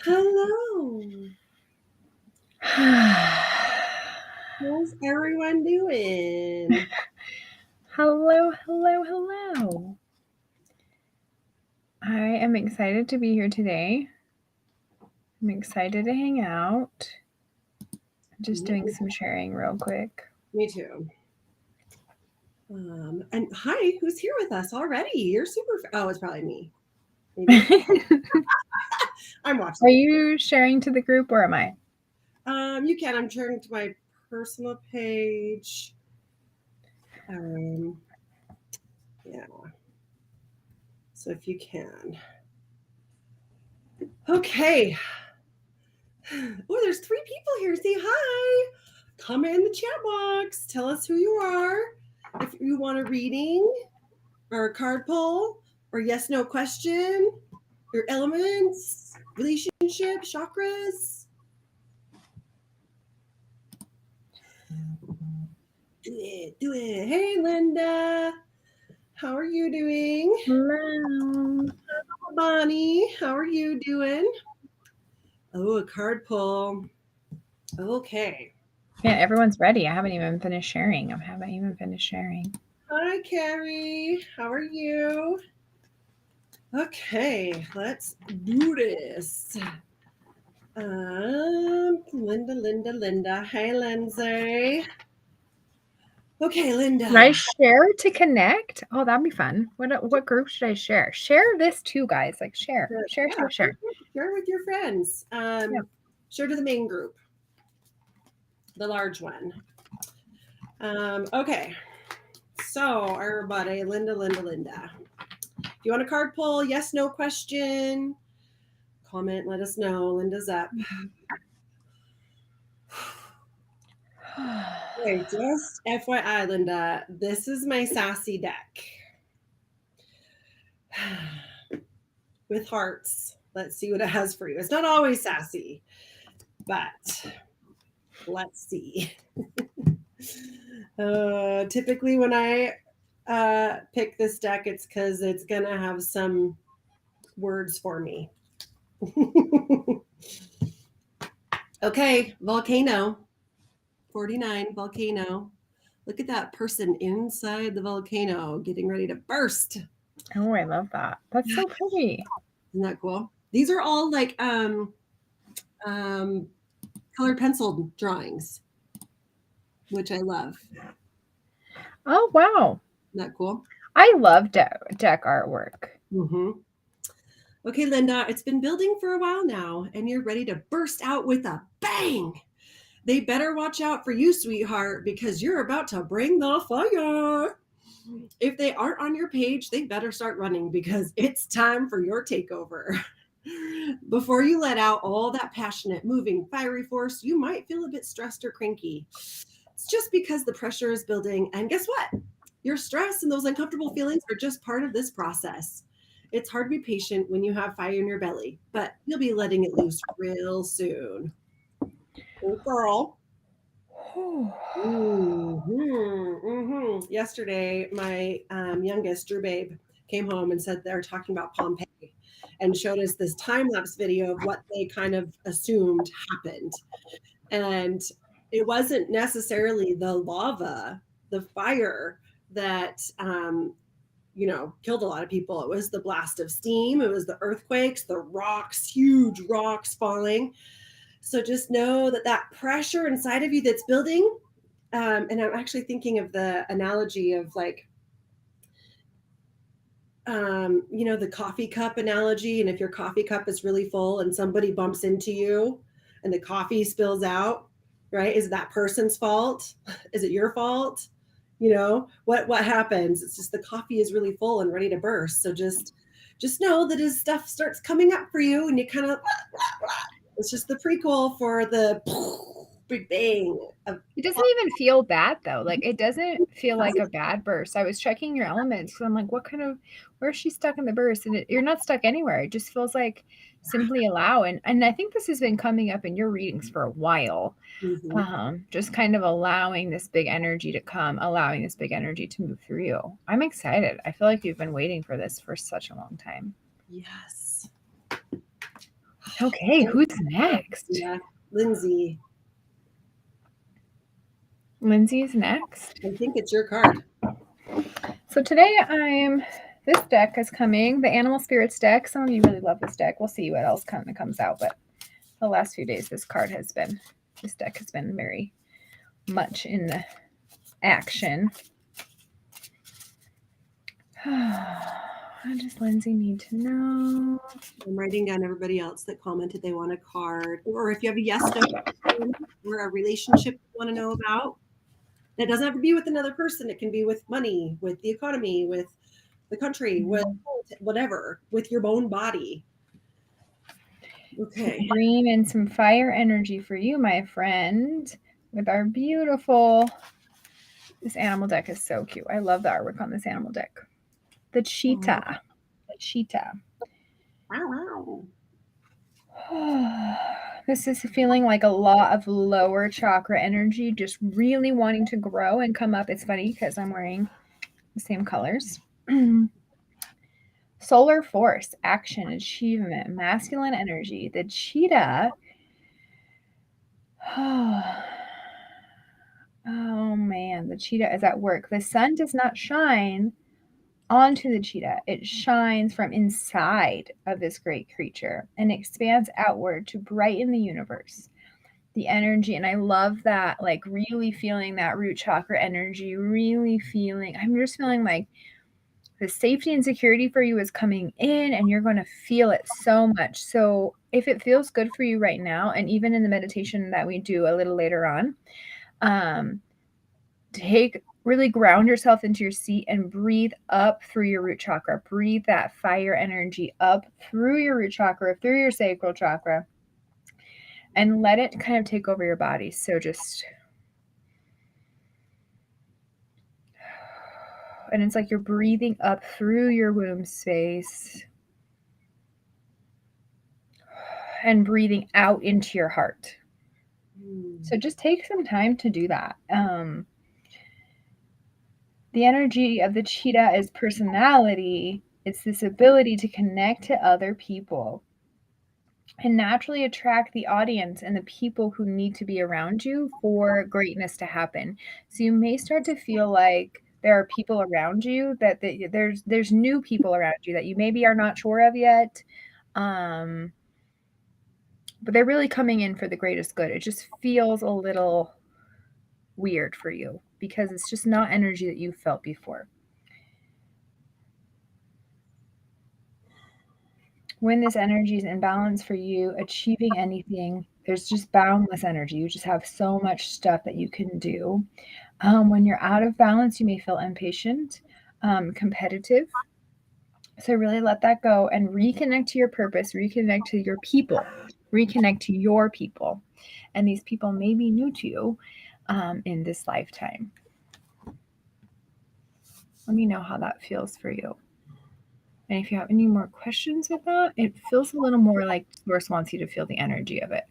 Hello. How's everyone doing? Hello, hello, hello. I am excited to be here today. I'm excited to hang out. I'm just doing some sharing real quick. Me too. And hi, who's here with us already? You're super. Oh, it's probably me. Maybe I'm watching. Are you sharing to the group or am I? You can. I'm turning to my personal page. Yeah. So if you can. Okay. Oh, there's 3 people here. Say hi. Comment in the chat box. Tell us who you are. If you want a reading or a card pull or yes no question, your elements, relationship, chakras. Do it, do it. Hey, Linda. How are you doing? Hello. Bonnie, how are you doing? Oh, a card pull. Okay. Yeah, everyone's ready. I haven't even finished sharing. Hi, Carrie. How are you? Okay, let's do this. Linda. Hey, Lindsay. Okay, Linda. Should I share to connect? Oh, that'd be fun. What group should I share? Share this too, guys. Like share. Share. Share with your friends. Share to the main group, the large one. Okay. So, everybody, Linda. If you want a card pull, yes, no question, comment, let us know. Linda's up. Okay, just FYI, Linda, this is my sassy deck with hearts. Let's see what it has for you. It's not always sassy, but let's see. Typically, when I pick this deck, it's because it's going to have some words for me. Okay, volcano. 49, volcano. Look at that person inside the volcano getting ready to burst. Oh, I love that. That's so pretty. Isn't that cool? These are all like colored pencil drawings, which I love. Oh, wow. Isn't that cool? I love deck artwork. Mm-hmm. Okay, Linda, it's been building for a while now, and you're ready to burst out with a bang. They better watch out for you, sweetheart, because you're about to bring the fire. If they aren't on your page, they better start running because it's time for your takeover. Before you let out all that passionate, moving, fiery force, you might feel a bit stressed or cranky. It's just because the pressure is building. And guess what? Your stress and those uncomfortable feelings are just part of this process. It's hard to be patient when you have fire in your belly, but you'll be letting it loose real soon. Oh, girl. Yesterday, my youngest, Drew Babe, came home and said they're talking about Pompeii and showed us this time lapse video of what they kind of assumed happened. And it wasn't necessarily the lava, the fire that, killed a lot of people. It was the blast of steam, it was the earthquakes, the rocks, huge rocks falling. So just know that pressure inside of you that's building. And I'm actually thinking of the analogy of like, the coffee cup analogy. And if your coffee cup is really full and somebody bumps into you and the coffee spills out, right? Is it that person's fault? Is it your fault? What happens? It's just the coffee is really full and ready to burst. So just know that as stuff starts coming up for you and you kind of, it's just the prequel for the big bang. It doesn't even feel bad though. Like it doesn't feel like a bad burst. I was checking your elements because I'm like, where is she stuck in the burst? And you're not stuck anywhere. It just feels like simply allow. And I think this has been coming up in your readings for a while. Just kind of allowing this big energy to come, allowing this big energy to move through you. I'm excited. I feel like you've been waiting for this for such a long time. Yes. Okay, who's next? Yeah, Lindsay. Lindsay's next. I think it's your card. So today this deck is coming, the Animal Spirits deck. Some of you really love this deck. We'll see what else kind of comes out, but the last few days this deck has been very much in action. What does Lindsay need to know? I'm writing down everybody else that commented they want a card, or if you have a yes no or a relationship you want to know about. It doesn't have to be with another person. It can be with money, with the economy, with the country, with whatever, with your own body. Okay. Dream and some fire energy for you, my friend, with our beautiful, this animal deck is so cute. I love the artwork on this animal deck. The cheetah. The cheetah. Wow. This is feeling like a lot of lower chakra energy, just really wanting to grow and come up. It's funny because I'm wearing the same colors. Solar force, action, achievement, masculine energy. The cheetah. Oh man, the cheetah is at work. The sun does not shine onto the cheetah. It shines from inside of this great creature and expands outward to brighten the universe. The energy, and I love that, like really feeling that root chakra energy, I'm just feeling like the safety and security for you is coming in and you're going to feel it so much. So if it feels good for you right now, and even in the meditation that we do a little later on, really ground yourself into your seat and breathe up through your root chakra. Breathe that fire energy up through your root chakra, through your sacral chakra, and let it kind of take over your body. So just, and it's like you're breathing up through your womb space and breathing out into your heart. So just take some time to do that. The energy of the cheetah is personality. It's this ability to connect to other people and naturally attract the audience and the people who need to be around you for greatness to happen. So you may start to feel like there are people around you that there's new people around you that you maybe are not sure of yet. But they're really coming in for the greatest good. It just feels a little weird for you because it's just not energy that you've felt before. When this energy is in balance for you, achieving anything, there's just boundless energy. You just have so much stuff that you can do. When you're out of balance, you may feel impatient, competitive. So really let that go and reconnect to your purpose, reconnect to your people, reconnect to your people. And these people may be new to you in this lifetime. Let me know how that feels for you. And if you have any more questions with that, it feels a little more like Source wants you to feel the energy of it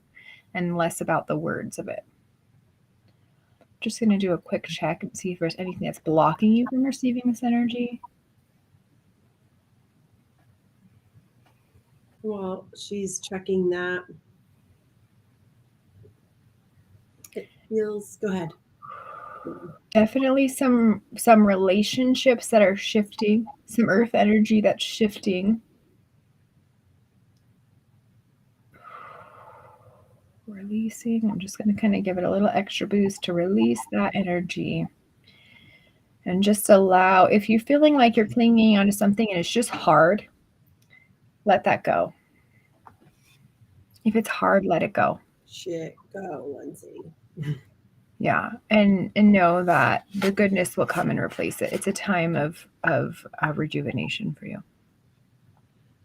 and less about the words of it. Just going to do a quick check and see if there's anything that's blocking you from receiving this energy. Well, she's checking that. It feels, go ahead. Definitely some relationships that are shifting, some earth energy that's shifting. Releasing. I'm just going to kind of give it a little extra boost to release that energy. And just allow, if you're feeling like you're clinging onto something and it's just hard, let that go. If it's hard, let it go. Shit, go, Lindsay. Yeah, and know that the goodness will come and replace it. It's a time of rejuvenation for you.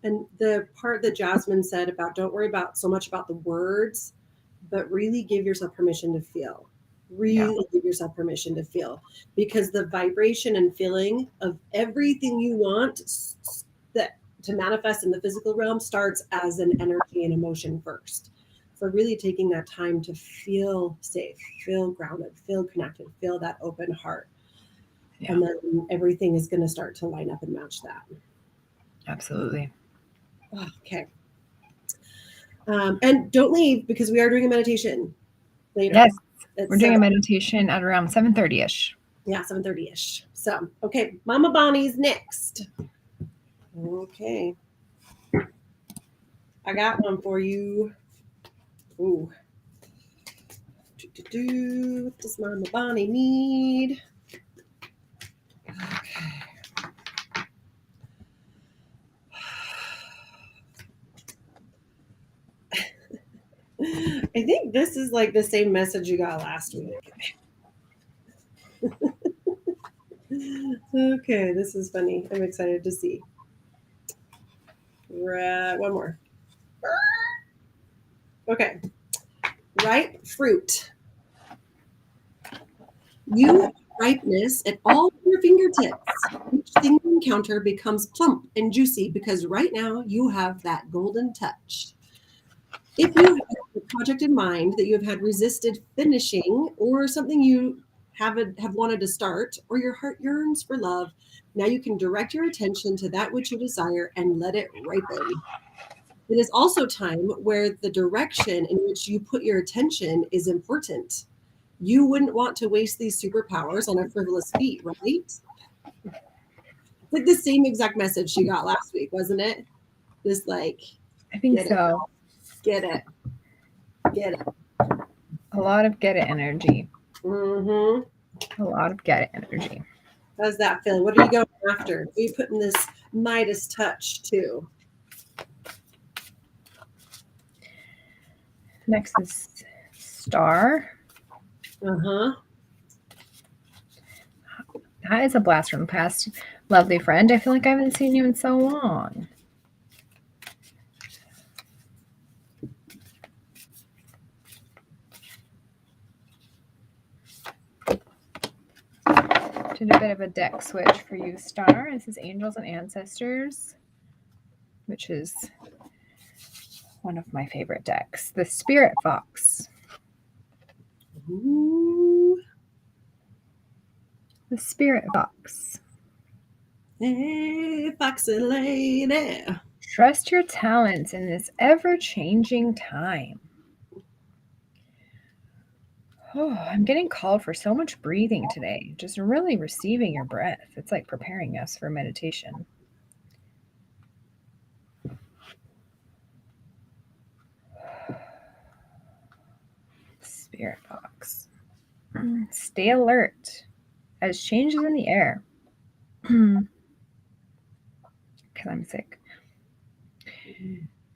And the part that Jasmine said about don't worry about so much about the words, but really give yourself permission to feel. Really give yourself permission to feel, because the vibration and feeling of everything you want that to manifest in the physical realm starts as an energy and emotion first. So really taking that time to feel safe, feel grounded, feel connected, feel that open heart. Yeah. And then everything is going to start to line up and match that. Absolutely. Okay. And don't leave because we are doing a meditation later. Yes, It's we're doing a meditation at around 7:30ish. Yeah, 7:30ish. So, okay, Mama Bonnie's next. Okay. I got one for you. Ooh. What does Mama Bonnie need? Okay. I think this is like the same message you got last week. Okay, this is funny. I'm excited to see. One more. Okay. Ripe fruit. You have ripeness at all your fingertips. Each thing you encounter becomes plump and juicy because right now you have that golden touch. If you have a project in mind that you have had resisted finishing or something you have wanted to start or your heart yearns for love, now you can direct your attention to that which you desire and let it ripen. It is also time where the direction in which you put your attention is important. You wouldn't want to waste these superpowers on a frivolous feat, right? It's like the same exact message she got last week, wasn't it? This like, I think get so. Get it. Get it. A lot of get it energy. Mm-hmm. A lot of get it energy. How's that feeling? What are you going after? Are you putting this Midas touch to? Next is Star. Uh-huh. That is a blast from the past. Lovely friend. I feel like I haven't seen you in so long. Did a bit of a deck switch for you, Star. This is Angels and Ancestors, which is one of my favorite decks. The Spirit Fox. Ooh. The Spirit Fox. Hey, foxy lady. Trust your talents in this ever-changing time. Oh, I'm getting called for so much breathing today. Just really receiving your breath. It's like preparing us for meditation. Spirit Fox. Stay alert as changes in the air. Because I'm sick.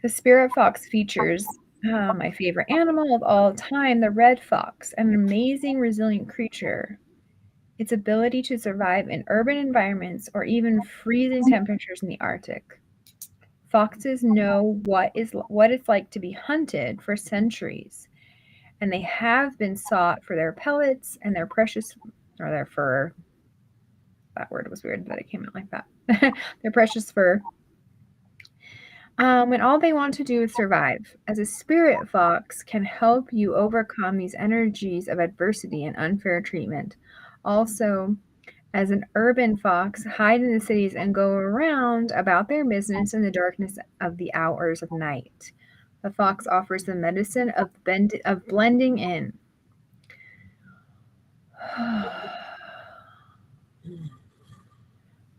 The Spirit Fox features my favorite animal of all time, the red fox, an amazing, resilient creature. Its ability to survive in urban environments or even freezing temperatures in the Arctic. Foxes know what it's like to be hunted for centuries, and they have been sought for their pellets and their their fur. That word was weird that it came out like that. Their precious fur. When all they want to do is survive. As a spirit fox can help you overcome these energies of adversity and unfair treatment. Also, as an urban fox, hide in the cities and go around about their business in the darkness of the hours of night. The fox offers the medicine of blending in.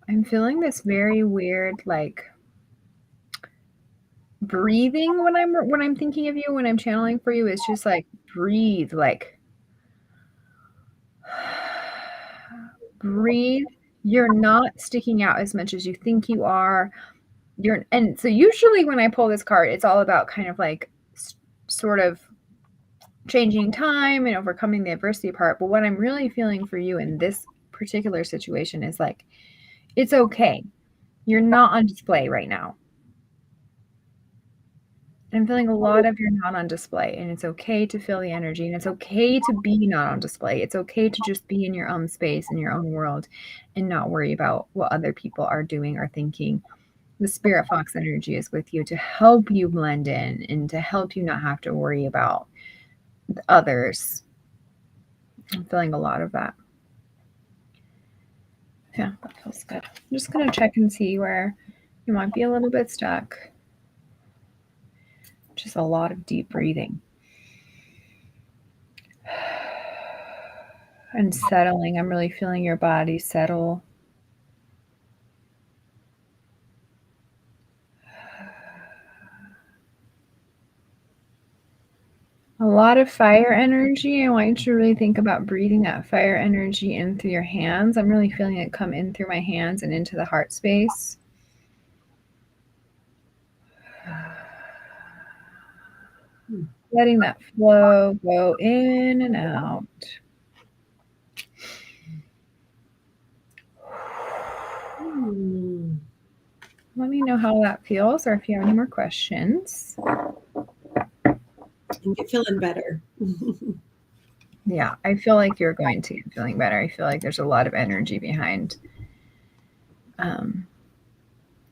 I'm feeling this very weird, like breathing when I'm thinking of you, when I'm channeling for you. It's just like breathe, like breathe. You're not sticking out as much as you think you are. And so usually when I pull this card, it's all about kind of like sort of changing time and overcoming the adversity part. But what I'm really feeling for you in this particular situation is like, it's okay. You're not on display right now. I'm feeling a lot of you're not on display, and it's okay to feel the energy, and it's okay to be not on display. It's okay to just be in your own space, in your own world, and not worry about what other people are doing or thinking. The Spirit Fox energy is with you to help you blend in and to help you not have to worry about others. I'm feeling a lot of that. Yeah, that feels good. I'm just going to check and see where you might be a little bit stuck. Just a lot of deep breathing. And settling. I'm really feeling your body settle. A lot of fire energy. I want you to really think about breathing that fire energy in through your hands. I'm really feeling it come in through my hands and into the heart space. Letting that flow go in and out. Let me know how that feels or if you have any more questions. And get feeling better. Yeah, I feel like you're going to get feeling better. I feel like there's a lot of energy behind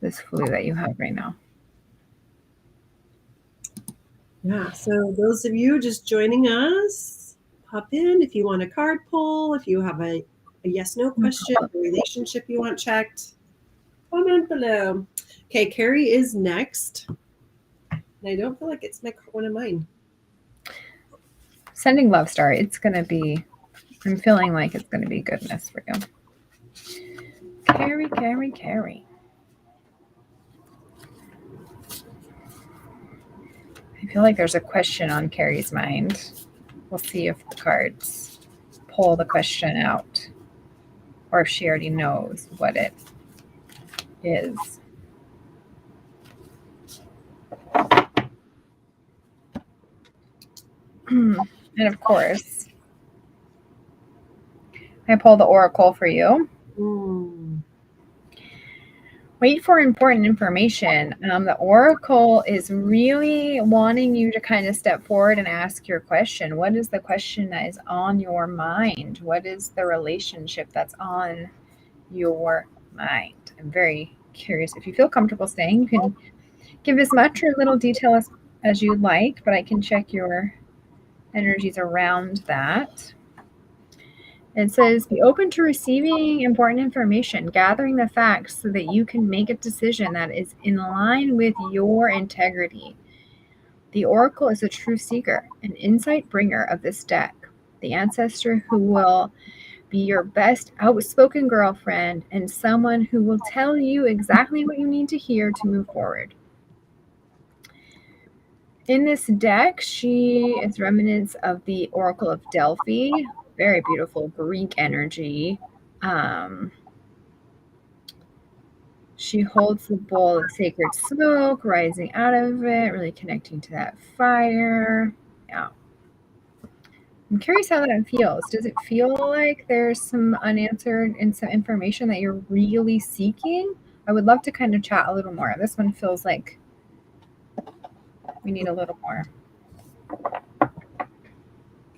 this flu that you have right now. Yeah, so those of you just joining us, pop in if you want a card pull, if you have a yes/no question, a relationship you want checked, comment below. Okay, Carrie is next. And I don't feel like it's one of mine. Sending love star. It's going to be, I'm feeling like it's going to be goodness for you. Carrie, Carrie, Carrie. I feel like there's a question on Carrie's mind. We'll see if the cards pull the question out or if she already knows what it is. And of course, I pull the oracle for you. Wait for important information. The oracle is really wanting you to kind of step forward and ask your question. What is the question that is on your mind? What is the relationship that's on your mind? I'm very curious. If you feel comfortable staying, you can give as much or little detail as you'd like, but I can check your energies around that. It says, be open to receiving important information, gathering the facts so that you can make a decision that is in line with your integrity. The oracle is a truth seeker, an insight bringer of this deck, the ancestor who will be your best outspoken girlfriend and someone who will tell you exactly what you need to hear to move forward. In this deck, she is remnants of the Oracle of Delphi. Very beautiful Greek energy. She holds the bowl of sacred smoke rising out of it, really connecting to that fire. Yeah. I'm curious how that feels. Does it feel like there's some unanswered and some information that you're really seeking? I would love to kind of chat a little more. This one feels like we need a little more.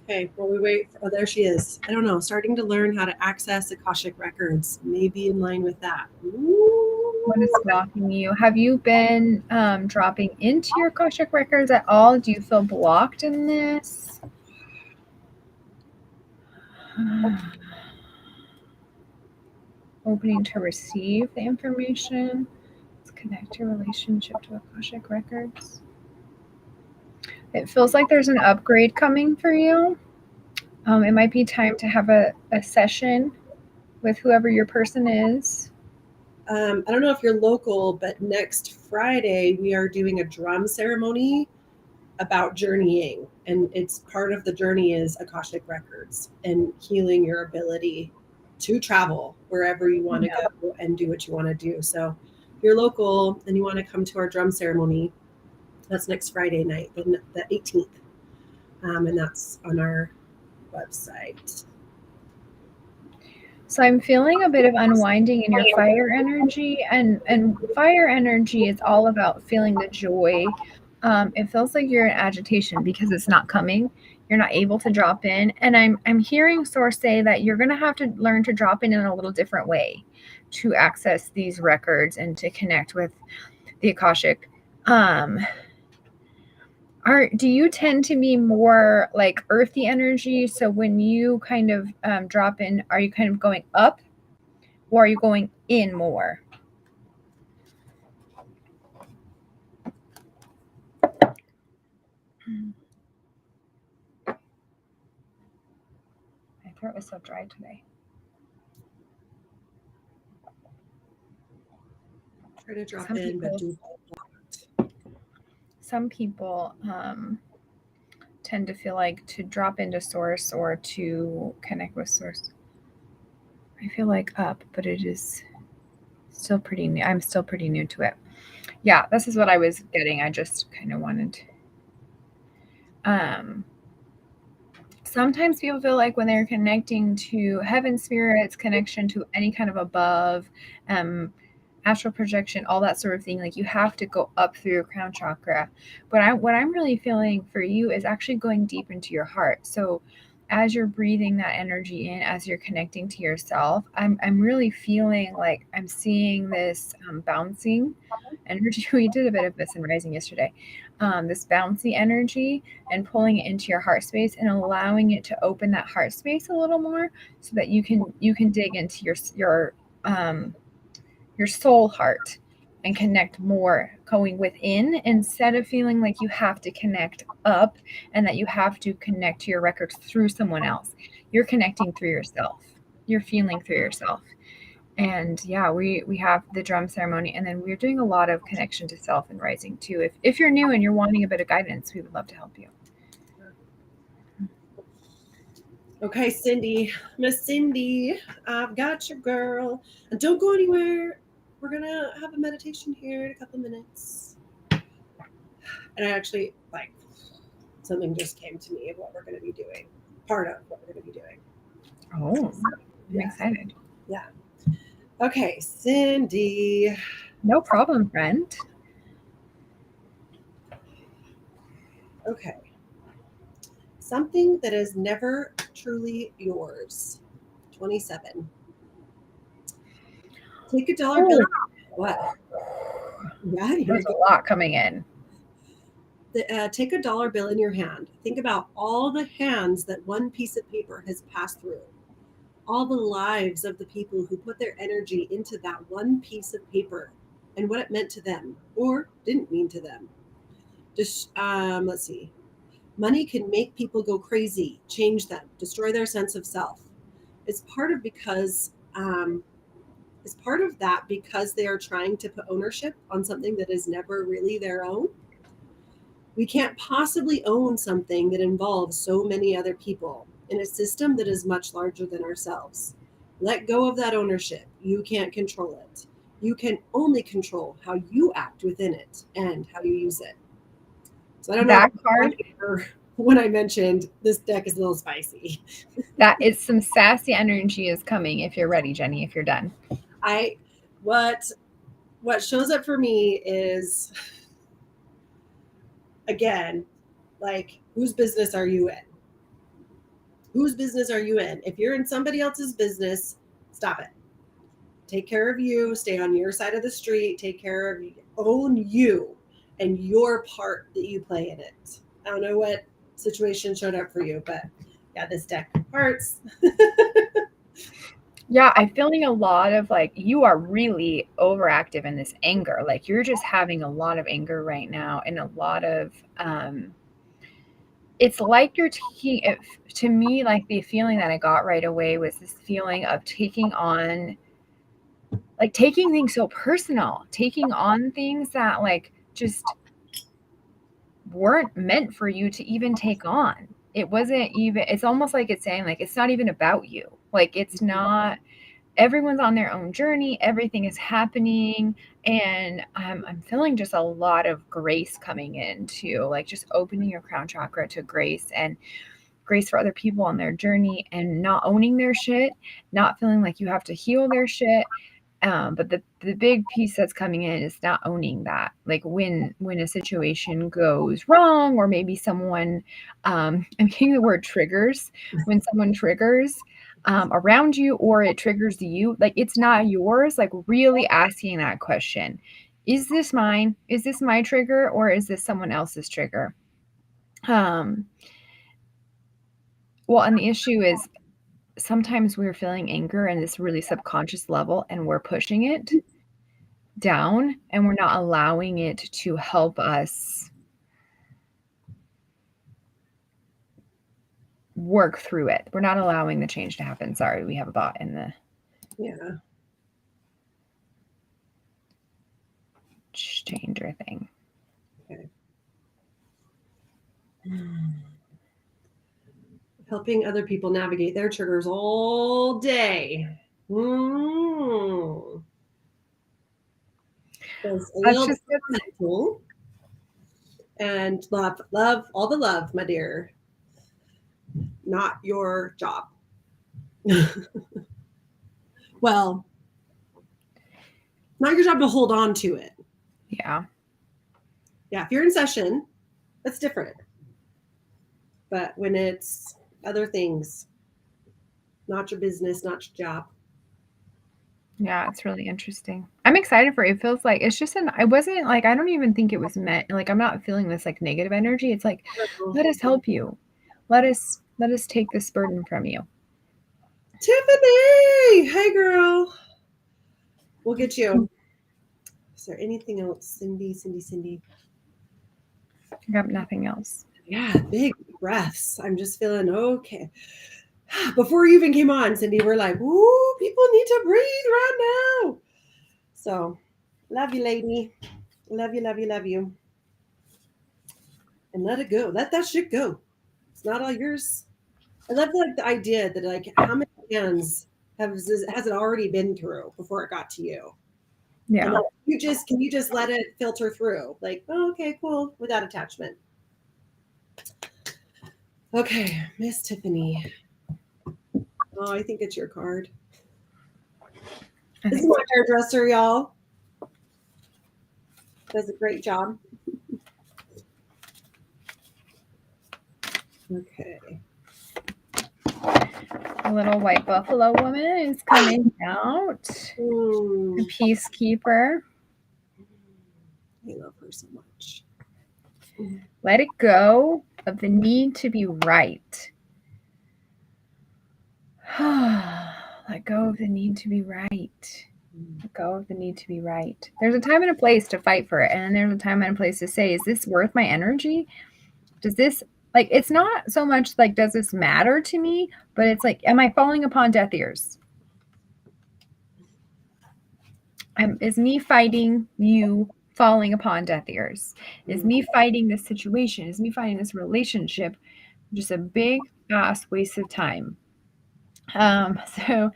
Okay, well, we wait. Oh, there she is. I don't know. Starting to learn how to access Akashic records. Maybe in line with that. Ooh. What is blocking you? Have you been dropping into your Akashic records at all? Do you feel blocked in this? Opening to receive the information. Let's connect your relationship to Akashic records. It feels like there's an upgrade coming for you. It might be time to have a session with whoever your person is. I don't know if you're local, but next Friday we are doing a drum ceremony about journeying. And it's part of the journey is Akashic records and healing your ability to travel wherever you want to go and do what you want to do. So if you're local and you want to come to our drum ceremony, that's next Friday night, the 18th. And that's on our website. So I'm feeling a bit of unwinding in your fire energy, and fire energy is all about feeling the joy. It feels like you're in agitation because it's not coming. You're not able to drop in, and I'm hearing Source say that you're going to have to learn to drop in a little different way to access these records and to connect with the Akashic. Do you tend to be more like earthy energy? So when you kind of drop in, are you kind of going up or are you going in more? is so dry today. Try to drop Some in, but people- do Some people tend to feel like to drop into source or to connect with source. I feel like up, but it is still pretty new. I'm still pretty new to it. Yeah, this is what I was getting. I just kind of wanted sometimes people feel like when they're connecting to heaven spirits, connection to any kind of above, astral projection, all that sort of thing, like you have to go up through your crown chakra. But what I'm really feeling for you is actually going deep into your heart. So as you're breathing that energy in, as you're connecting to yourself, I'm really feeling like I'm seeing this bouncing energy. We did a bit of this in Rising yesterday. This bouncy energy and pulling it into your heart space and allowing it to open that heart space a little more so that you can dig into your soul heart and connect more going within instead of feeling like you have to connect up and that you have to connect to your records through someone else. You're connecting through yourself. You're feeling through yourself. And yeah, we have the drum ceremony, and then we're doing a lot of connection to self and Rising too. If you're new and you're wanting a bit of guidance, we would love to help you. Okay, Cindy, Miss Cindy, I've got your girl. And don't go anywhere. We're gonna have a meditation here in a couple minutes. And I actually something just came to me of what we're gonna be doing. Part of what we're gonna be doing. Oh, I'm excited. Yeah. Okay, Cindy. No problem, friend. Okay. Something that is never truly yours. 27. Take a dollar bill. What? Yeah, There's a lot coming in. Take a dollar bill in your hand. Think about all the hands that one piece of paper has passed through. All the lives of the people who put their energy into that one piece of paper and what it meant to them or didn't mean to them. Just let's see. Money can make people go crazy, change them, destroy their sense of self. It's part of that because they are trying to put ownership on something that is never really their own. We can't possibly own something that involves so many other people in a system that is much larger than ourselves. Let go of that ownership. You can't control it. You can only control how you act within it and how you use it. So I don't That know card, when I mentioned this deck is a little spicy. that is some sassy energy is coming if you're ready, Jenny, if you're done. What shows up for me is, again, like, whose business are you in? Whose business are you in? If you're in somebody else's business, stop it. Take care of you. Stay on your side of the street. Take care of you. Own you and your part that you play in it. I don't know what situation showed up for you, but yeah, this deck parts. Yeah, I'm feeling a lot of like you are really overactive in this anger. Like you're just having a lot of anger right now and a lot of it's like you're taking it to me, like the feeling that I got right away was this feeling of taking things so personal, taking on things that like just weren't meant for you to even take on. It wasn't even, it's almost like it's saying like it's not even about you. Like it's not, everyone's on their own journey, everything is happening, and I'm feeling just a lot of grace coming in too, like just opening your crown chakra to grace and grace for other people on their journey and not owning their shit, not feeling like you have to heal their shit. But the big piece that's coming in is not owning that. Like when a situation goes wrong, or maybe someone, I'm getting the word triggers, when someone triggers around you or it triggers you, like it's not yours, like really asking that question. Is this mine? Is this my trigger or is this someone else's trigger? Well, and the issue is sometimes we're feeling anger in this really subconscious level and we're pushing it down and we're not allowing it to help us work through it. We're not allowing the change to happen. Sorry, we have a bot in the changer thing. Okay. Helping other people navigate their triggers all day. That's just mental. And love, all the love, my dear. Not your job. Well, not your job to hold on to it. Yeah. Yeah, if you're in session, that's different. But when it's other things, not your business, not your job. Yeah, it's really interesting. I'm excited for it. It feels like it's just I wasn't like, I don't even think it was meant, like, I'm not feeling this like negative energy. It's like, let us help you. Let us take this burden from you. Tiffany, hey girl. We'll get you. Is there anything else? Cindy. I got nothing else. Yeah, big breaths. I'm just feeling okay. Before you even came on, Cindy, we're like, "Ooh, people need to breathe right now." So, love you, lady. Love you. And let it go. Let that shit go. It's not all yours. I love like the idea that like how many hands has it already been through before it got to you? Yeah. And can you just let it filter through? Like, oh, okay, cool, without attachment. Okay, Miss Tiffany. Oh, I think it's your card. This is my hairdresser, y'all. Does a great job. Okay. A little white buffalo woman is coming out. The peacekeeper. I love her so much. Let it go of the need to be right. Let go of the need to be right. Let go of the need to be right. There's a time and a place to fight for it. And then there's a time and a place to say, is this worth my energy? Does this, like, it's not so much like, does this matter to me? But it's like, am I falling upon deaf ears? Is me fighting you falling upon deaf ears? Is me fighting this situation? Is me fighting this relationship just a big ass waste of time? So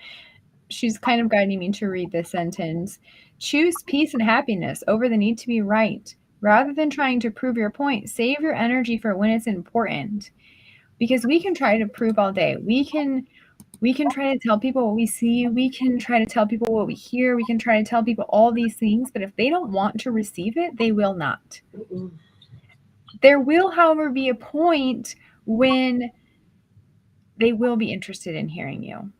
she's kind of guiding me to read this sentence. Choose peace and happiness over the need to be right. Rather than trying to prove your point, save your energy for when it's important. Because we can try to prove all day. We can try to tell people what we see. We can try to tell people what we hear. We can try to tell people all these things. But if they don't want to receive it, they will not. There will, however, be a point when they will be interested in hearing you.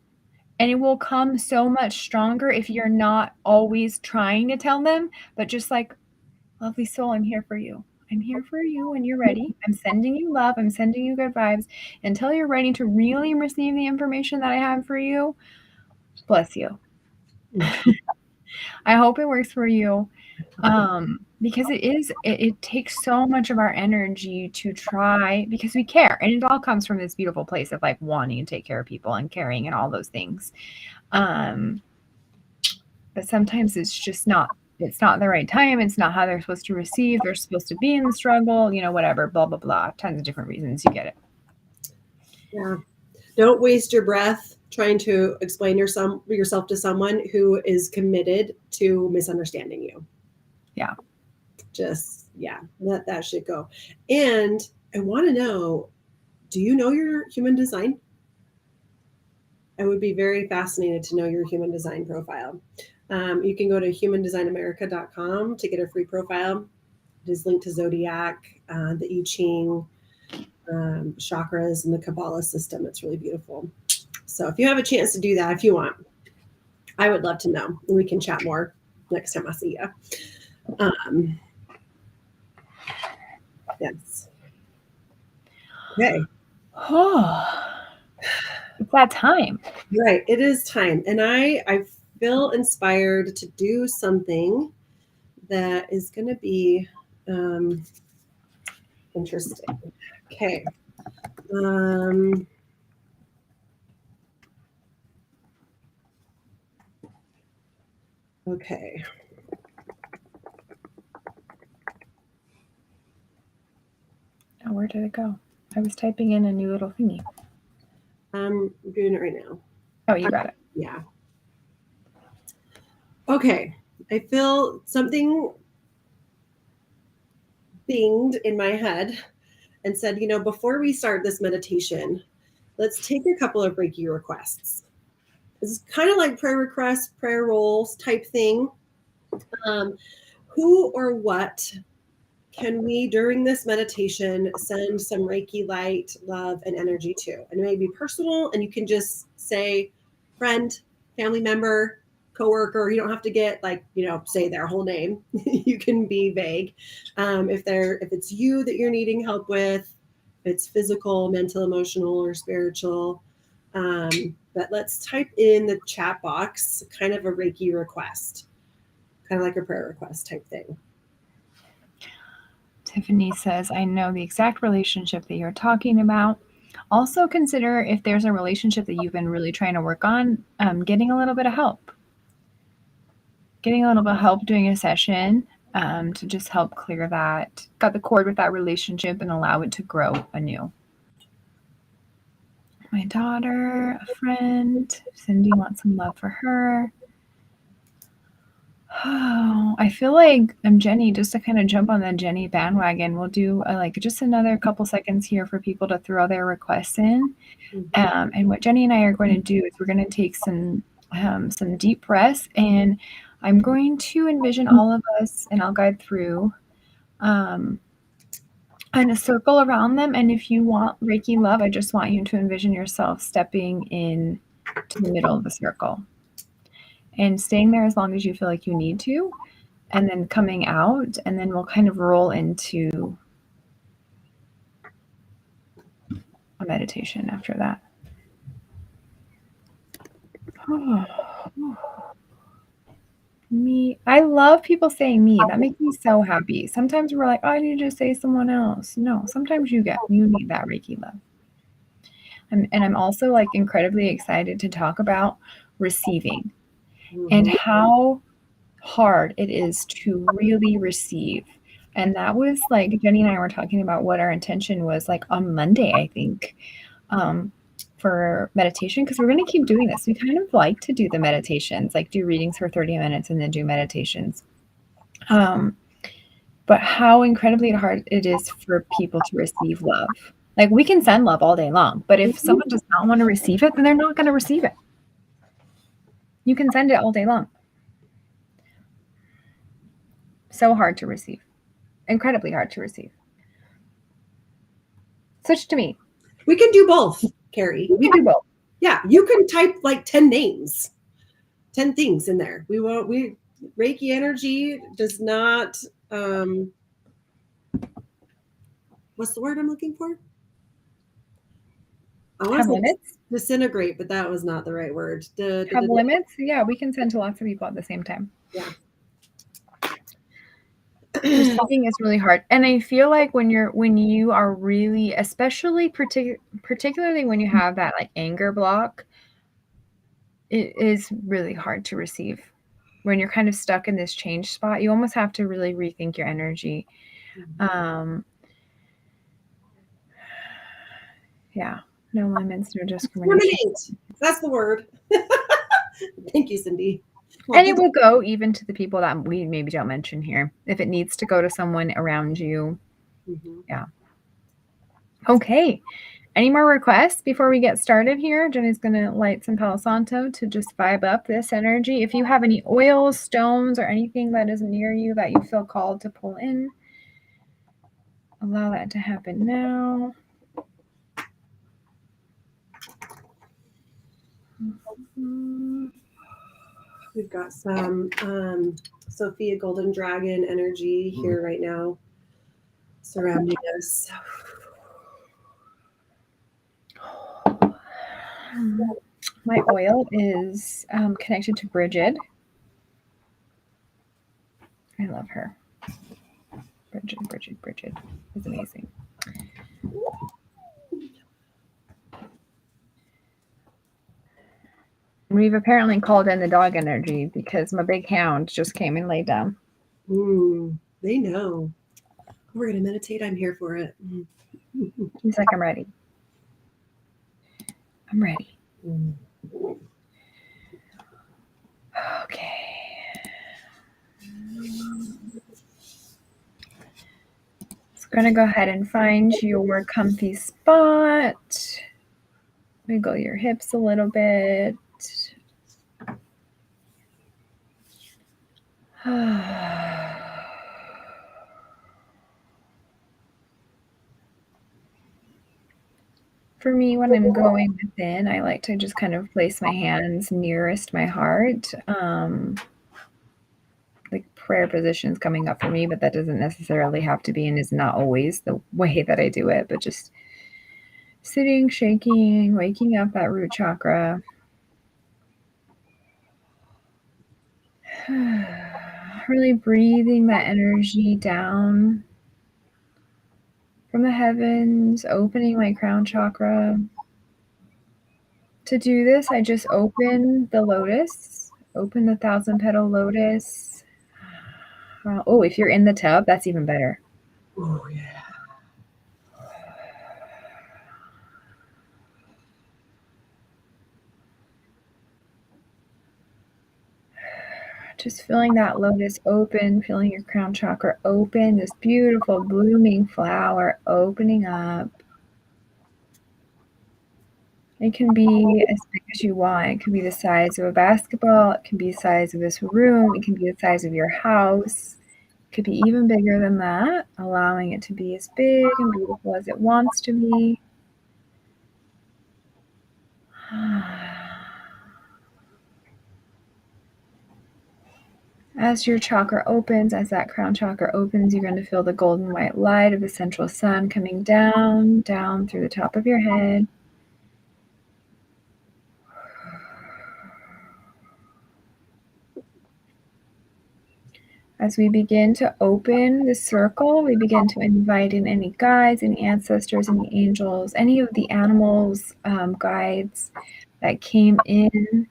And it will come so much stronger if you're not always trying to tell them, but just like, lovely soul, I'm here for you. I'm here for you when you're ready. I'm sending you love. I'm sending you good vibes. Until you're ready to really receive the information that I have for you, bless you. I hope it works for you. Because it takes so much of our energy to try, because we care, and it all comes from this beautiful place of like wanting to take care of people and caring and all those things. But sometimes it's just not the right time. It's not how they're supposed to receive. They're supposed to be in the struggle, whatever, blah, blah, blah. Tons of different reasons. You get it. Yeah. Don't waste your breath trying to explain yourself to someone who is committed to misunderstanding you. Yeah. Just, let that shit go. And I want to know, do you know your human design? I would be very fascinated to know your human design profile. You can go to humandesignamerica.com to get a free profile. It is linked to Zodiac, the I Ching, chakras, and the Kabbalah system. It's really beautiful. So if you have a chance to do that, if you want, I would love to know. And we can chat more next time I see you. Yes. Okay. Oh, it's that time. Right. It is time. And I feel inspired to do something that is going to be interesting. Okay. Okay. Oh, where did it go? I was typing in a new little thingy. I'm doing it right now. Oh, you got it. Yeah. Okay. I feel something binged in my head and said, before we start this meditation, let's take a couple of Reiki requests. It's kind of like prayer requests, prayer rolls type thing. Who or what can we, during this meditation, send some Reiki light, love, and energy to? And it may be personal, and you can just say friend, family member, coworker. You don't have to get say their whole name. You can be vague. If it's you that you're needing help with, if it's physical, mental, emotional, or spiritual. But let's type in the chat box kind of a Reiki request, kind of like a prayer request type thing. Tiffany says, I know the exact relationship that you're talking about. Also consider if there's a relationship that you've been really trying to work on, getting a little bit of help. Getting a little bit of help doing a session to just help clear that, cut the cord with that relationship and allow it to grow anew. My daughter, a friend, Cindy wants some love for her. Oh, I feel like Jenny, just to kind of jump on the Jenny bandwagon, we'll do just another couple seconds here for people to throw their requests in. And what Jenny and I are going to do is we're going to take some deep breaths, and I'm going to envision all of us, and I'll guide through in a circle around them. And if you want Reiki love, I just want you to envision yourself stepping in to the middle of the circle and staying there as long as you feel like you need to, and then coming out, and then we'll kind of roll into a meditation after that. Me. I love people saying me. That makes me so happy. Sometimes we're like, oh, I need to say someone else. No, sometimes you need that Reiki love. And I'm also incredibly excited to talk about receiving and how hard it is to really receive. And that was Jenny and I were talking about what our intention was on Monday, I think, for meditation, because we're going to keep doing this. We kind of like to do the meditations, do readings for 30 minutes and then do meditations. But how incredibly hard it is for people to receive love. We can send love all day long, but if someone does not want to receive it, then they're not going to receive it. You can send it all day long. So hard to receive. Incredibly hard to receive. Switch to me. We can do both, Carrie. We can do both. Yeah, you can type 10 names, 10 things in there. Reiki energy does not, what's the word I'm looking for? I want to say disintegrate, but that was not the right word. Have limits? Yeah, we can send to lots of people at the same time. Yeah. Receiving is really hard. And I feel like when you are really, especially particularly when you have that anger block, it is really hard to receive. When you're kind of stuck in this change spot, you almost have to really rethink your energy. Yeah. No limits, no discrimination. That's the word. Thank you, Cindy. And it will go even to the people that we maybe don't mention here. If it needs to go to someone around you. Yeah. Okay. Any more requests before we get started here? Jenny's going to light some Palo Santo to just vibe up this energy. If you have any oils, stones, or anything that is near you that you feel called to pull in, allow that to happen now. We've got some Sophia Golden Dragon energy here right now surrounding us. My oil is connected to Bridget. I love her. Bridget is amazing. We've apparently called in the dog energy because my big hound just came and laid down. They know. We're going to meditate. I'm here for it. He's like, I'm ready. I'm ready. Okay. So I'm going to go ahead and find your comfy spot. Wiggle your hips a little bit. For me, when I'm going within, I like to just kind of place my hands nearest my heart. Like prayer positions coming up for me, but that doesn't necessarily have to be and is not always the way that I do it, but just sitting, shaking, waking up that root chakra. Really breathing that energy down from the heavens, opening my crown chakra. To do this, I just open the lotus, open the 1,000-petal lotus. Oh, if you're in the tub, that's even better. Oh, yeah. Just feeling that lotus open, feeling your crown chakra open, this beautiful blooming flower opening up. It can be as big as you want. It can be the size of a basketball. It can be the size of this room. It can be the size of your house. It could be even bigger than that, allowing it to be as big and beautiful as it wants to be. As your chakra opens, as that crown chakra opens, you're going to feel the golden white light of the central sun coming down through the top of your head. As we begin to open the circle, we begin to invite in any guides, any ancestors, any angels, any of the animals, guides that came in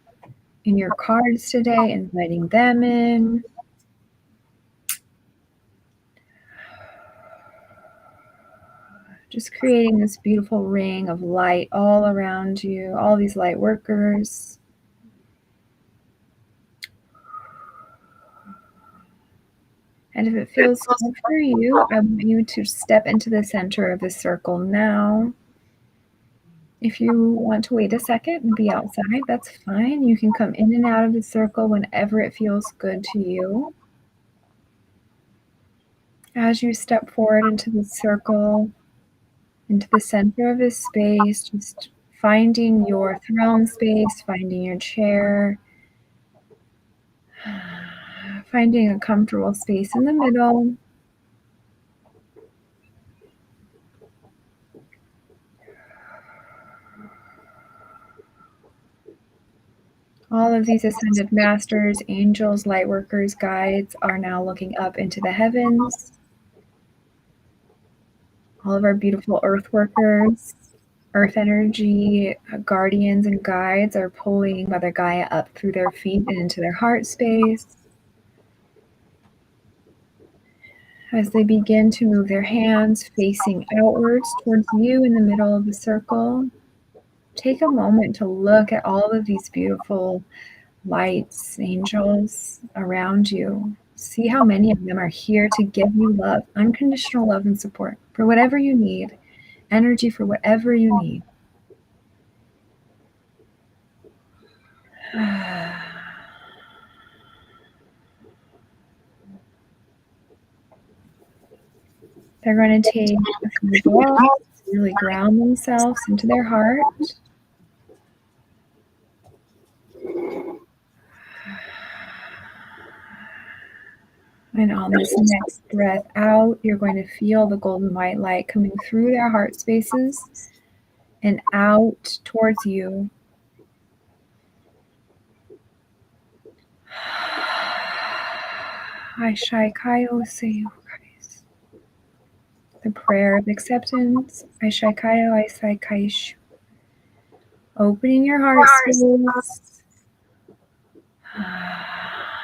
your cards today, inviting them in. Just creating this beautiful ring of light all around you, all these light workers. And if it feels good for you, I want you to step into the center of the circle now. If you want to wait a second and be outside, that's fine. You can come in and out of the circle whenever it feels good to you. As you step forward into the circle, into the center of this space, just finding your throne space, finding your chair, finding a comfortable space in the middle. All of these ascended masters, angels, light workers, guides are now looking up into the heavens. All of our beautiful earth workers, earth energy, guardians and guides are pulling Mother Gaia up through their feet and into their heart space. As they begin to move their hands facing outwards towards you in the middle of the circle, take a moment to look at all of these beautiful lights, angels around you. See how many of them are here to give you love, unconditional love and support for whatever you need, energy for whatever you need. They're going to take a few breaths, really ground themselves into their heart. And on this next breath out, you're going to feel the golden white light coming through their heart spaces and out towards you. Aishakayo Seyo Christ. The prayer of acceptance. Aishakayo Aisakaishu. Opening your heart space.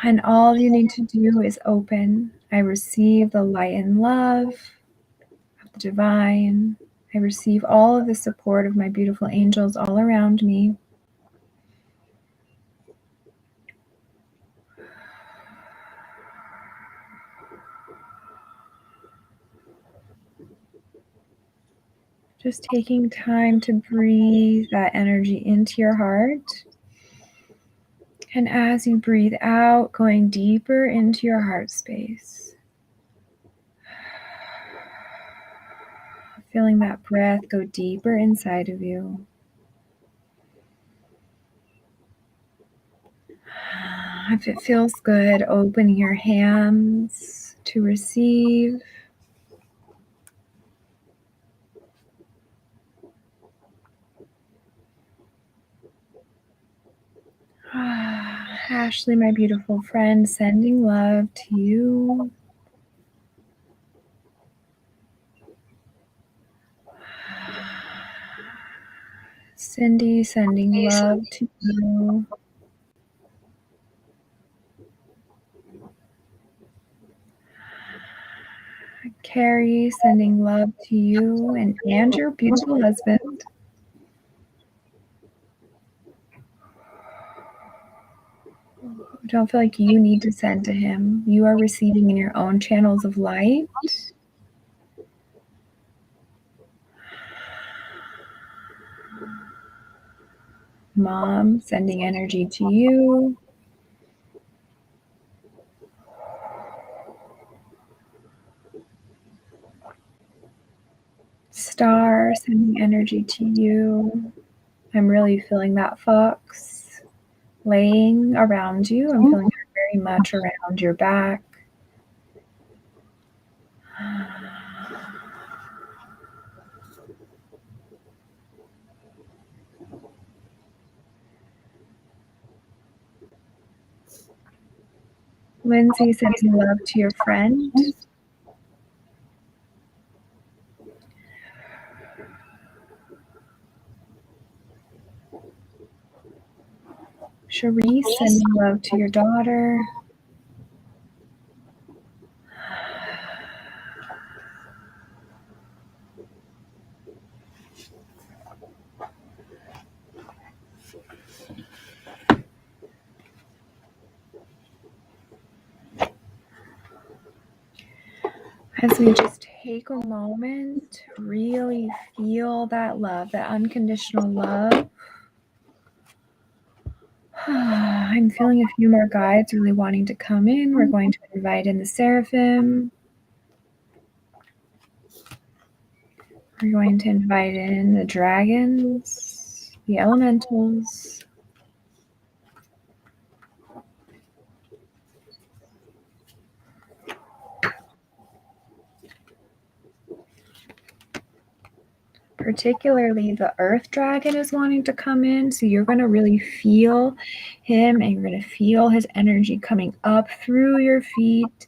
And all you need to do is open. I receive the light and love of the divine. I receive all of the support of my beautiful angels all around me. Just taking time to breathe that energy into your heart. And as you breathe out, going deeper into your heart space. Feeling that breath go deeper inside of you. If it feels good, open your hands to receive. Ashley, my beautiful friend, sending love to you. Cindy, sending love to you. Carrie, sending love to you and your beautiful husband. Don't feel like you need to send to him. You are receiving in your own channels of light. Mom, sending energy to you. Star, sending energy to you. I'm really feeling that fox laying around you. I'm feeling her very much around your back. Lindsay, sending love to your friend. Cherise, sending love to your daughter. As we just take a moment to really feel that love, that unconditional love. I'm feeling a few more guides really wanting to come in. We're going to invite in the seraphim. We're going to invite in the dragons, the elementals. Particularly the earth dragon is wanting to come in. So you're going to really feel him and you're going to feel his energy coming up through your feet.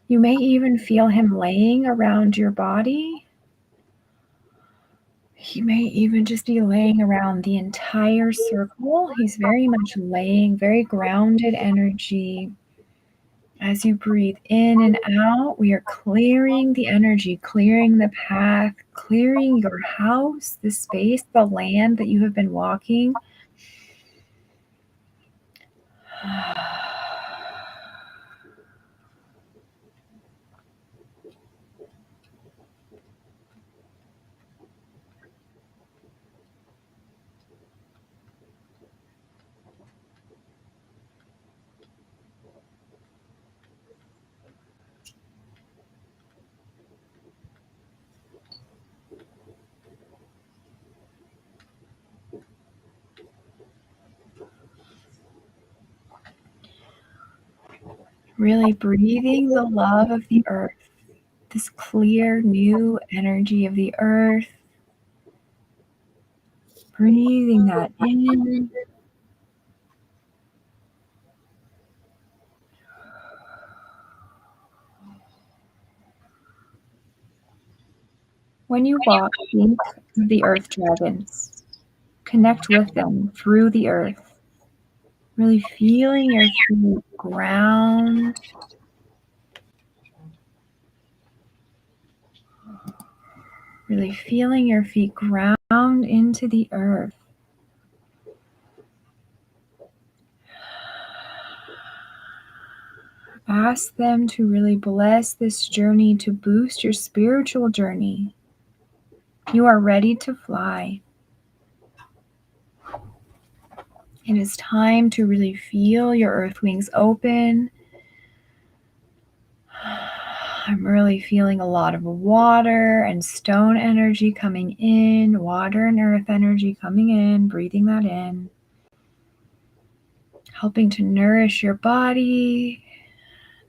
You may even feel him laying around your body. He may even just be laying around the entire circle. He's very much laying, very grounded energy. As you breathe in and out, we are clearing the energy, clearing the path, clearing your house, the space, the land that you have been walking. Really breathing the love of the earth, this clear new energy of the earth. Breathing that in. When you walk, think of the earth dragons. Connect with them through the earth. Really feeling your feet ground. Really feeling your feet ground into the earth. Ask them to really bless this journey to boost your spiritual journey. You are ready to fly. It is time to really feel your earth wings open. I'm really feeling a lot of water and stone energy coming in, water and earth energy coming in, breathing that in, helping to nourish your body,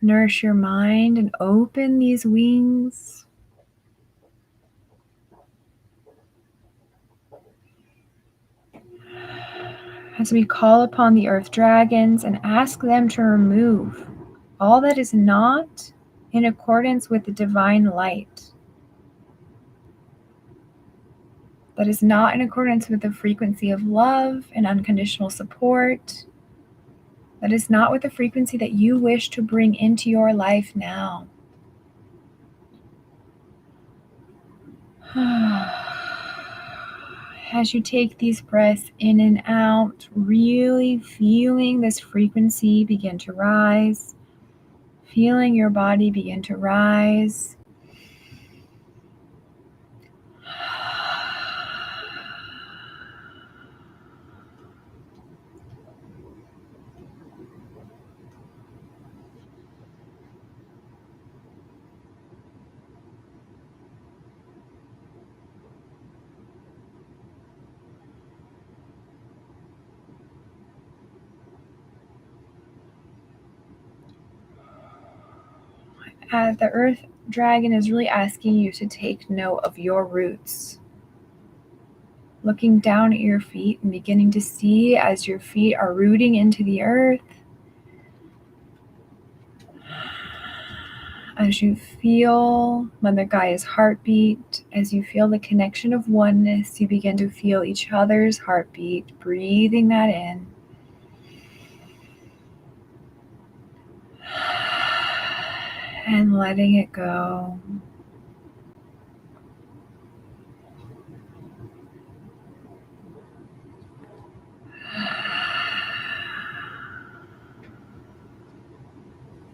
nourish your mind, and open these wings. As we call upon the earth dragons and ask them to remove all that is not in accordance with the divine light, that is not in accordance with the frequency of love and unconditional support, that is not with the frequency that you wish to bring into your life now. As you take these breaths in and out, really feeling this frequency begin to rise, feeling your body begin to rise. The earth dragon is really asking you to take note of your roots. Looking down at your feet and beginning to see as your feet are rooting into the earth, as you feel Mother Gaia's heartbeat, as you feel the connection of oneness, you begin to feel each other's heartbeat, breathing that in. And letting it go.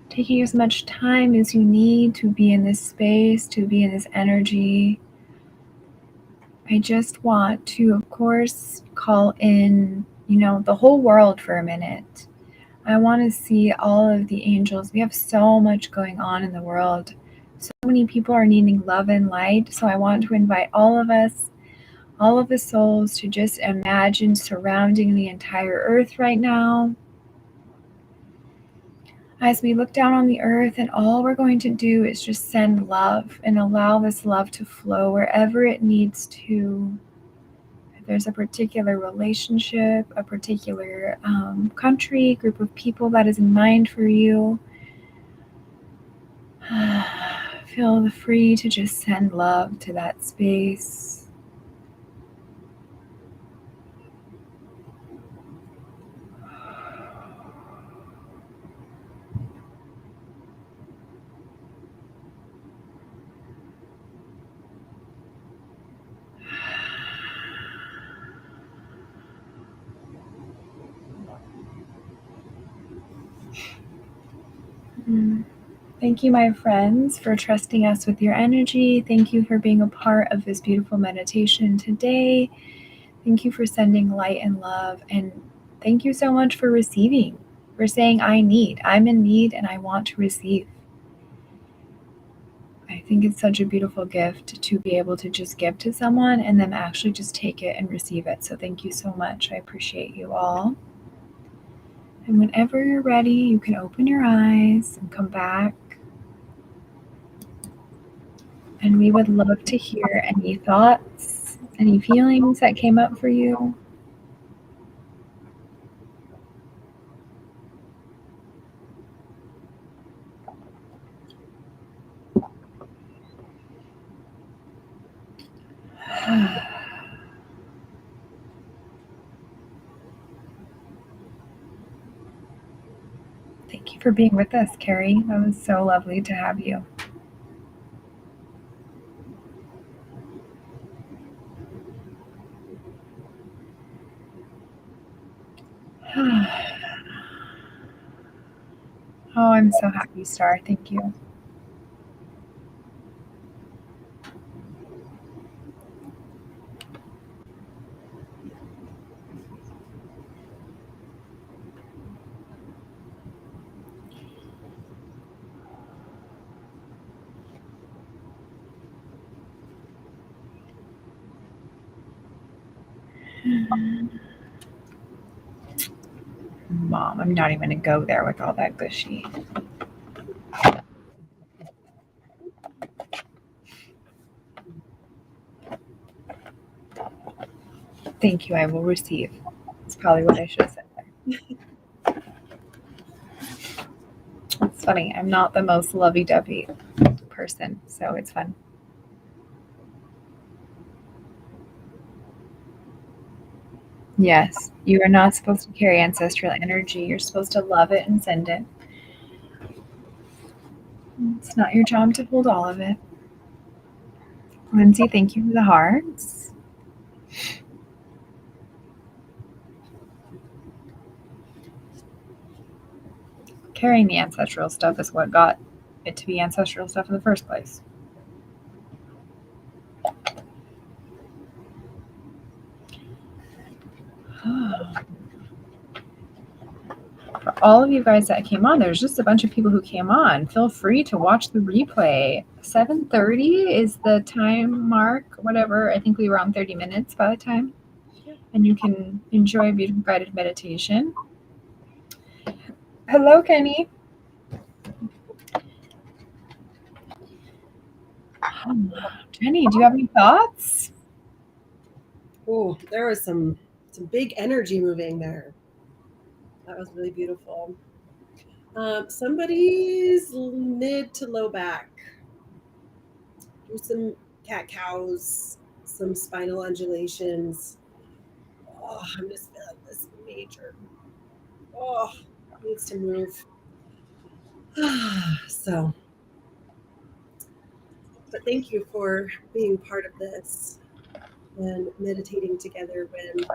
Taking as much time as you need to be in this space, to be in this energy. I just want to, of course, call in, the whole world for a minute. I want to see all of the angels. We have so much going on in the world. So many people are needing love and light. So I want to invite all of us, all of the souls, to just imagine surrounding the entire earth right now. As we look down on the earth, and all we're going to do is just send love and allow this love to flow wherever it needs to. If there's a particular relationship, a particular country, group of people that is in mind for you, feel free to just send love to that space. Thank you, my friends, for trusting us with your energy. Thank you for being a part of this beautiful meditation today. Thank you for sending light and love. And thank you so much for receiving, for saying, I'm in need, and I want to receive. I think it's such a beautiful gift to be able to just give to someone and them actually just take it and receive it. So thank you so much. I appreciate you all. And whenever you're ready, you can open your eyes and come back. And we would love to hear any thoughts, any feelings that came up for you. for being with us, Carrie. That was so lovely to have you. Oh, I'm so happy, Star. Thank you. Mom, I'm not even going to go there with all that gushy. Thank you, I will receive. It's probably what I should have said there. It's funny. I'm not the most lovey-dovey person, so it's fun. Yes, you are not supposed to carry ancestral energy. You're supposed to love it and send it. It's not your job to hold all of it. Lindsay, thank you for the hearts. Carrying the ancestral stuff is what got it to be ancestral stuff in the first place. For all of you guys that came on, there's just a bunch of people who came on. Feel free to watch the replay. 7:30 is the time mark, whatever. I think we were on 30 minutes by the time. And you can enjoy a beautiful guided meditation. Hello, Kenny. Jenny, do you have any thoughts? Oh, there was some big energy moving there. That was really beautiful. Somebody's mid to low back. Do some cat cows, some spinal undulations. Oh, I'm just feeling this major. Oh, needs to move. So, but thank you for being part of this and meditating together. When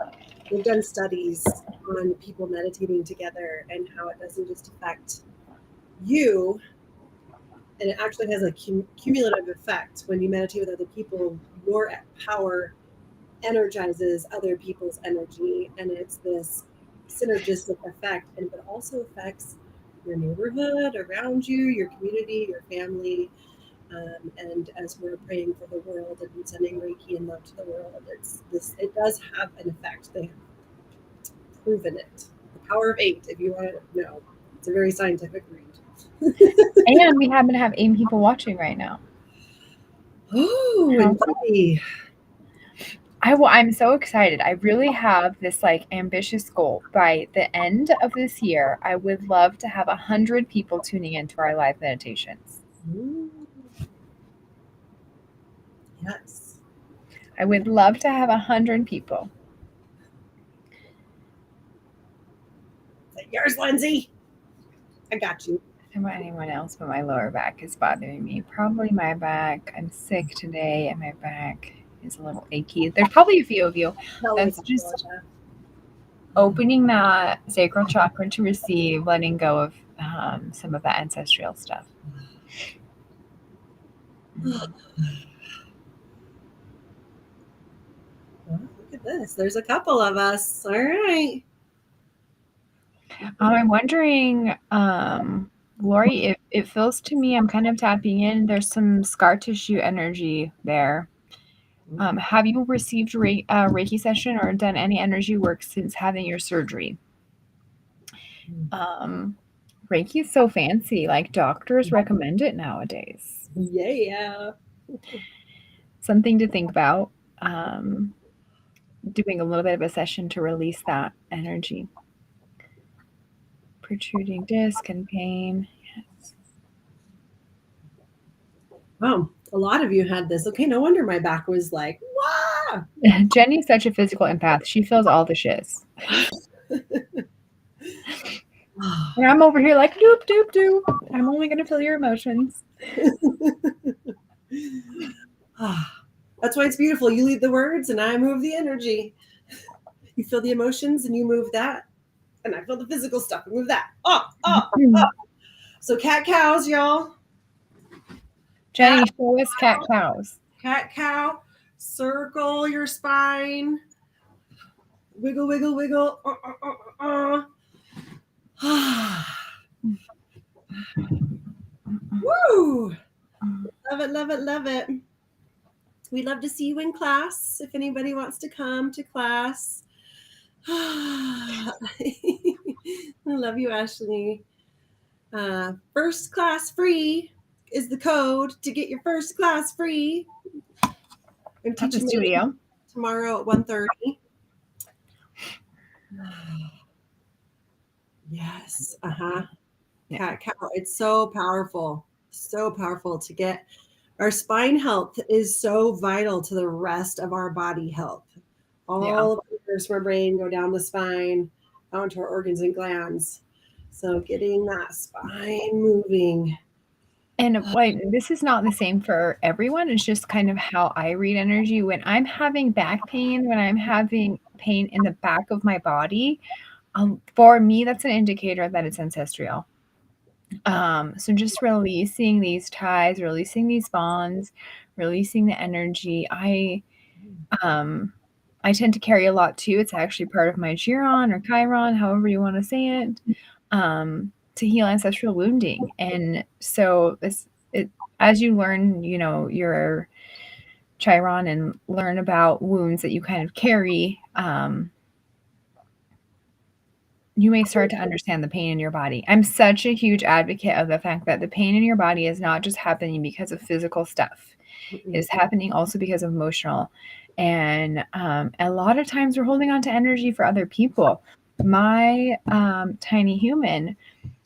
we've done studies on people meditating together and how it doesn't just affect you, and it actually has a cumulative effect. When you meditate with other people, your power energizes other people's energy, and it's this synergistic effect, and it also affects your neighborhood around you, your community, your family. And as we're praying for the world and sending Reiki and love to the world, it does have an effect. They have proven it. The power of 8, if you want to know. It's a very scientific read. And we happen to have 8 people watching right now. Oh, and funny. I'm so excited. I really have this ambitious goal. By the end of this year, I would love to have 100 people tuning into our live meditations. Yes. I would love to have 100 people. Is that yours, Lindsay? I got you. I don't know about anyone else, but my lower back is bothering me. Probably my back. I'm sick today, and my back is a little achy. There's probably a few of you. That's just opening that sacral chakra to receive, letting go of some of that ancestral stuff. Oh, look at this. There's a couple of us. All right. I'm wondering, Lori, it feels to me I'm kind of tapping in. There's some scar tissue energy there. Have you received Reiki session or done any energy work since having your surgery? Reiki is so fancy. Like doctors recommend it nowadays. Yeah. Something to think about. Doing a little bit of a session to release that energy. Protruding disc and pain. Yes. Wow. A lot of you had this. Okay, no wonder my back was like, wow. Jenny's such a physical empath. She feels all the shiz. And I'm over here like, doop, doop, doop. I'm only going to feel your emotions. That's why it's beautiful. You lead the words and I move the energy. You feel the emotions and you move that. And I feel the physical stuff and move that. So cat cows, y'all. Jenny, show us cat cows. Cat cow. Circle your spine. Wiggle, wiggle, wiggle. Woo! Love it, love it, love it. We'd love to see you in class if anybody wants to come to class. I love you, Ashley. First class free is the code to get your first class free. I'm At the teaching studio tomorrow at 1:30. Yes. Cat cow. It's so powerful. So powerful to get. Our spine health is so vital to the rest of our body health. All of the nerves from our brain go down the spine, down to our organs and glands. So getting that spine moving. And like, this is not the same for everyone. It's just kind of how I read energy. When I'm having back pain, when I'm having pain in the back of my body, for me, that's an indicator that it's ancestral. So just releasing these ties, releasing these bonds, releasing the energy. I tend to carry a lot too. It's actually part of my Chiron or Chiron, however you want to say it, to heal ancestral wounding. And so as you learn, your Chiron and learn about wounds that you kind of carry, you may start to understand the pain in your body. I'm such a huge advocate of the fact that the pain in your body is not just happening because of physical stuff. It is happening also because of emotional. And a lot of times we're holding on to energy for other people. My tiny human,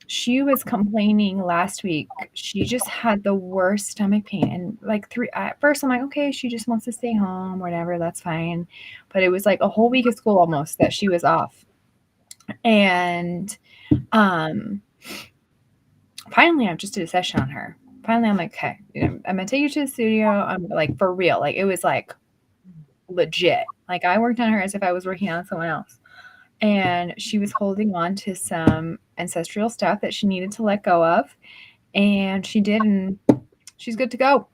she was complaining last week. She just had the worst stomach pain. And like at first I'm like, okay, she just wants to stay home, whatever, that's fine. But it was like a whole week of school almost that she was off. And finally I just did a session on her. Finally I'm like, okay, I'm gonna take you to the studio. I'm like, for real. Like, it was like legit. Like, I worked on her as if I was working on someone else. And she was holding on to some ancestral stuff that she needed to let go of. And she did, and she's good to go.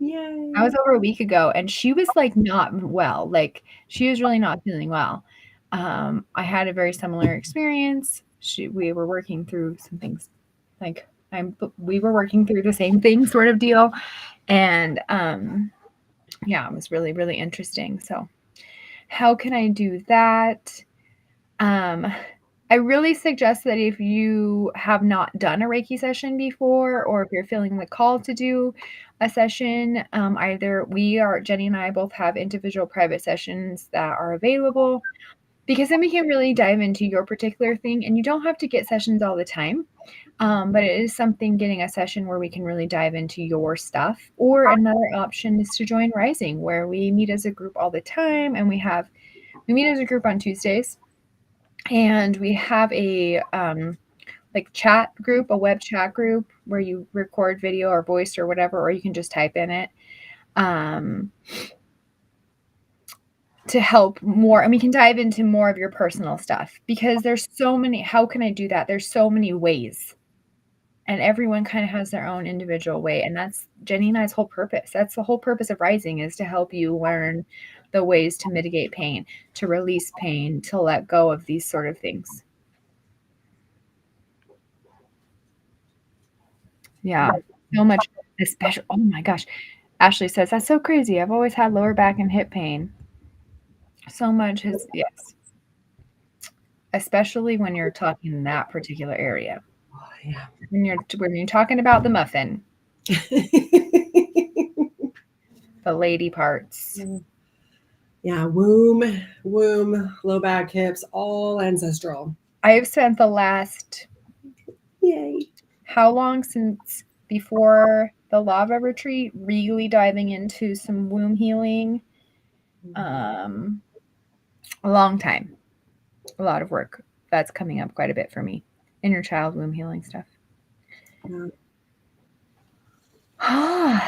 Yay. That was over a week ago, and she was like not well. Like, she was really not feeling well. I had a very similar experience. We were working through some things, like we were working through the same thing, sort of deal. And yeah, it was really, really interesting. So, how can I do that? I really suggest that if you have not done a Reiki session before, or if you're feeling the call to do a session, Jenny and I both have individual private sessions that are available, because then we can really dive into your particular thing, and you don't have to get sessions all the time. But it is something, getting a session where we can really dive into your stuff. Or another option is to join Rising, where we meet as a group all the time, and we meet as a group on Tuesdays. And we have a like chat group, a web chat group, where you record video or voice or whatever, or you can just type in it, to help more. And we can dive into more of your personal stuff, because there's so many. How can I do that? There's so many ways, and everyone kind of has their own individual way. And that's Jenny and I's whole purpose. That's the whole purpose of Rising, is to help you learn the ways to mitigate pain, to release pain, to let go of these sort of things. Yeah, so much, especially, oh my gosh. Ashley says, that's so crazy. I've always had lower back and hip pain. So much has, yes. Especially when you're talking in that particular area. Oh, yeah. When you're talking about the muffin. The lady parts. Yeah, womb, low back, hips, all ancestral. I've spent the last, how long since before the lava retreat, really diving into some womb healing. A long time. A lot of work. That's coming up quite a bit for me. inner child womb healing stuff. Yeah. How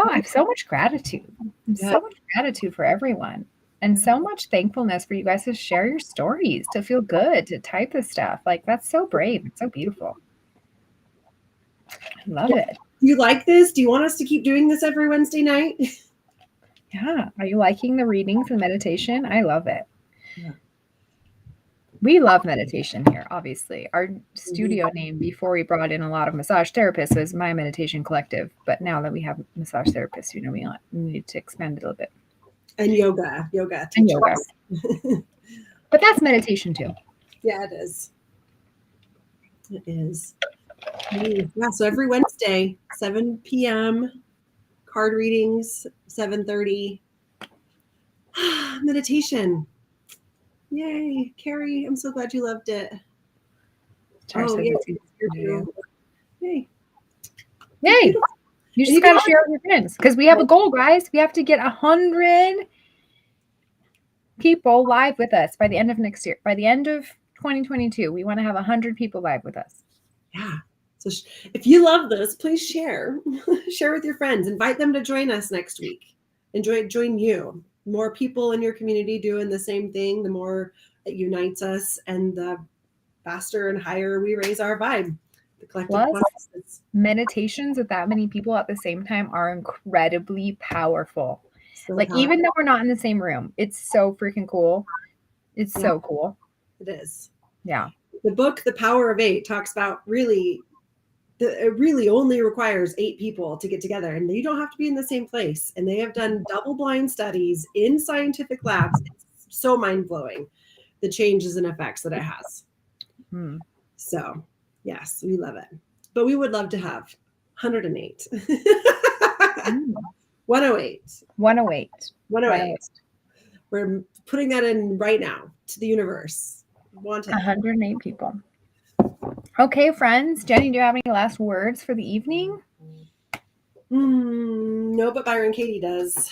I have so much gratitude. Yeah. So much gratitude for everyone. And so much thankfulness for you guys to share your stories, to feel good, to type this stuff. Like, that's so brave. It's so beautiful. I love it. Do you like this? Do you want us to keep doing this every Wednesday night? Yeah. Are you liking the readings and meditation? I love it. Yeah. We love meditation here, obviously. Our studio name before we brought in a lot of massage therapists was My Meditation Collective. But now that we have massage therapists, we need to expand it a little bit. And yoga. And yoga. But that's meditation too. Yeah, it is. It is. Yeah, so every Wednesday, 7 p.m., card readings, 7:30. Meditation. Yay. Carrie, I'm so glad you loved it. Oh, yeah. Yay. Yay. Yay. You just got to share with your friends because we have a goal, guys. We have to get 100 people live with us by the end of next year. By the end of 2022, we want to have 100 people live with us. Yeah. So if you love this, please share. Share with your friends. Invite them to join us next week. Join you. More people in your community doing the same thing, the more it unites us and the faster and higher we raise our vibe. The collective consciousness. Meditations with that many people at the same time are incredibly powerful. So like powerful. Even though we're not in the same room, it's so freaking cool. It's so cool. It is. Yeah. The book, The Power of 8, talks about it really only requires 8 people to get together, and you don't have to be in the same place. And they have done double-blind studies in scientific labs. It's so mind-blowing, the changes and effects that it has. So, yes, we love it. But we would love to have 108. 108. 108. We're putting that in right now to the universe. 108 people. Okay, friends. Jenny, do you have any last words for the evening? No, but Byron Katie does.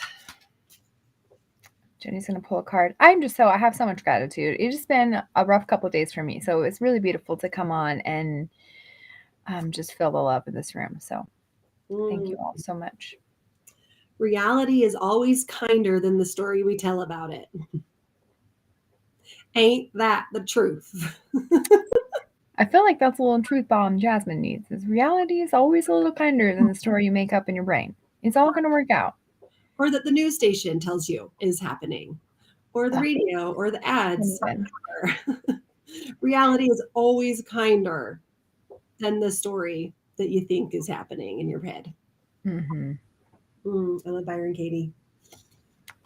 Jenny's going to pull a card. I have so much gratitude. It's just been a rough couple of days for me. So it's really beautiful to come on and just feel the love in this room. So thank you all so much. Reality is always kinder than the story we tell about it. Ain't that the truth? I feel like that's a little truth bomb Jasmine needs. Is reality is always a little kinder than the story you make up in your brain. It's all going to work out. Or that the news station tells you is happening. Or the radio or the ads. Reality is always kinder than the story that you think is happening in your head. Mm-hmm. I love Byron Katie.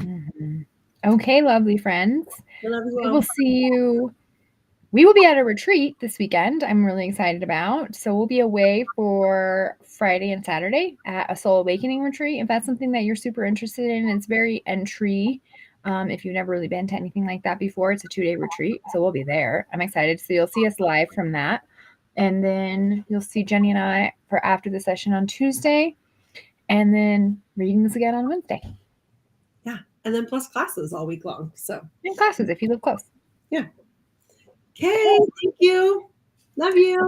Mm-hmm. Okay, lovely friends. I love you all. We will see you. We will be at a retreat this weekend. I'm really excited about. So we'll be away for Friday and Saturday at a Soul Awakening retreat. If that's something that you're super interested in, it's very entry. If you've never really been to anything like that before, it's a 2-day retreat. So we'll be there. I'm excited. So you'll see us live from that. And then you'll see Jenny and I for after the session on Tuesday. And then readings again on Wednesday. Yeah. And then plus classes all week long. So and classes if you live close. Yeah. Okay, thank you. Love you.